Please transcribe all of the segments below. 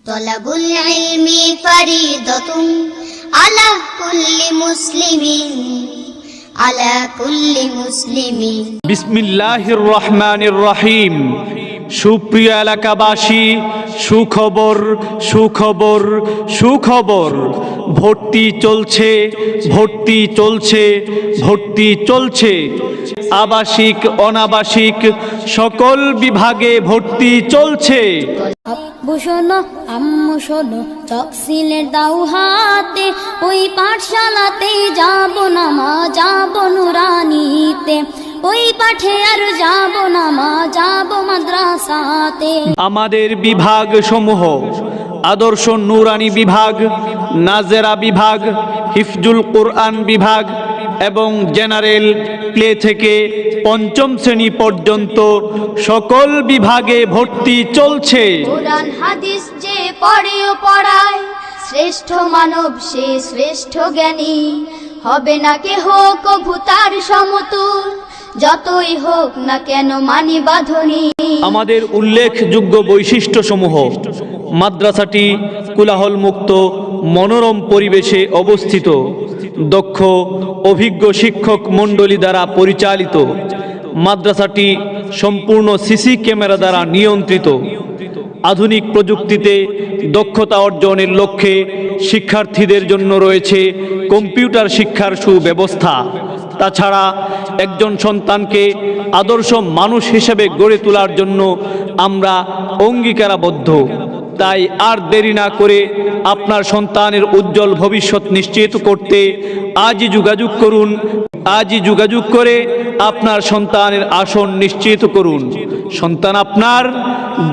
তলাবুল ইলমি ফরিদাতুন আলা কুল্লি মুসলিমিন বিসমিল্লাহির রহমানির রহিম। সুপ্রিয় এলাকাবাসী, সুখবর সুখবর সুখবর, ভর্তি চলছে ভর্তি চলছে ভর্তি চলছে। আবাসিক অনাবাসিক সকল বিভাগে ভর্তি চলছে। আব্বু শোনো আম্মু শোনো, তফসিলের দাও হাতে, ওই পাঠশালাতে যাব না মা, যাব নুরানিতে, ওই পাঠে আর যাব না মা, যাব মাদ্রাসাতে। আমাদের বিভাগ সমূহ: আদর্শ নুরানি বিভাগ, নাজেরা বিভাগ, হিফজুল কোরআন বিভাগ এবং জেনারেল প্লে থেকে পঞ্চম শ্রেণী পর্যন্ত সকল বিভাগে ভর্তি চলছে। কোরআন হাদিস যে পড়ে ও পড়ায়, শ্রেষ্ঠ মানব সে শ্রেষ্ঠ জ্ঞানী, হবে না কেহ কভু তার সমতুল, যতই হোক না কেন মানি বাঁধনি। আমাদের উল্লেখযোগ্য বৈশিষ্ট্য সমূহ: মাদ্রাসাটি কোলাহল মুক্ত মনোরম পরিবেশে অবস্থিত, দক্ষ অভিজ্ঞ শিক্ষক মণ্ডলী দ্বারা পরিচালিত। মাদ্রাসাটি সম্পূর্ণ সিসি ক্যামেরা দ্বারা নিয়ন্ত্রিত। আধুনিক প্রযুক্তিতে দক্ষতা অর্জনের লক্ষ্যে শিক্ষার্থীদের জন্য রয়েছে কম্পিউটার শিক্ষার সুব্যবস্থা। তাছাড়া একজন সন্তানকে আদর্শ মানুষ হিসেবে গড়ে তোলার জন্য আমরা অঙ্গীকারাবদ্ধ। তাই আর দেরি না করে আপনার সন্তানের উজ্জ্বল ভবিষ্যৎ নিশ্চিত করতে আজই যোগাযোগ করুন। আজই যোগাযোগ করে আপনার সন্তানের আসন নিশ্চিত করুন। সন্তান আপনার,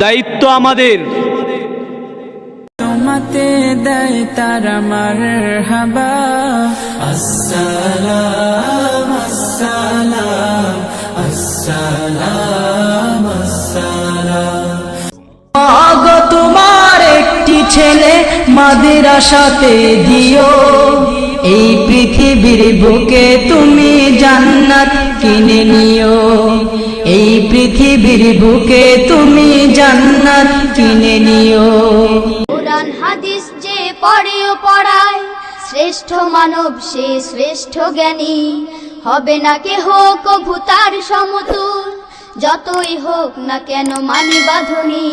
দায়িত্ব আমাদের। তোমাতে দেয় তারা মারহাবা, আসসালাম আসসালাম আসসালাম আসসালাম। মাগো তোমার একটি ছেলে মাদ্রাসাতে দিও, এই পৃথিবীর বুকে তুমি জান্নাত কিনে নিও, এই পৃথিবীর বুকে তুমি জান্নাত কিনে নিও। কোরআন হাদিস যে পড়ে ও পড়ায়, শ্রেষ্ঠ মানব সে শ্রেষ্ঠ জ্ঞানী, হবে না কেহ কভু তার সমতুল, যতই হোক না কেন মানি বাঁধনি।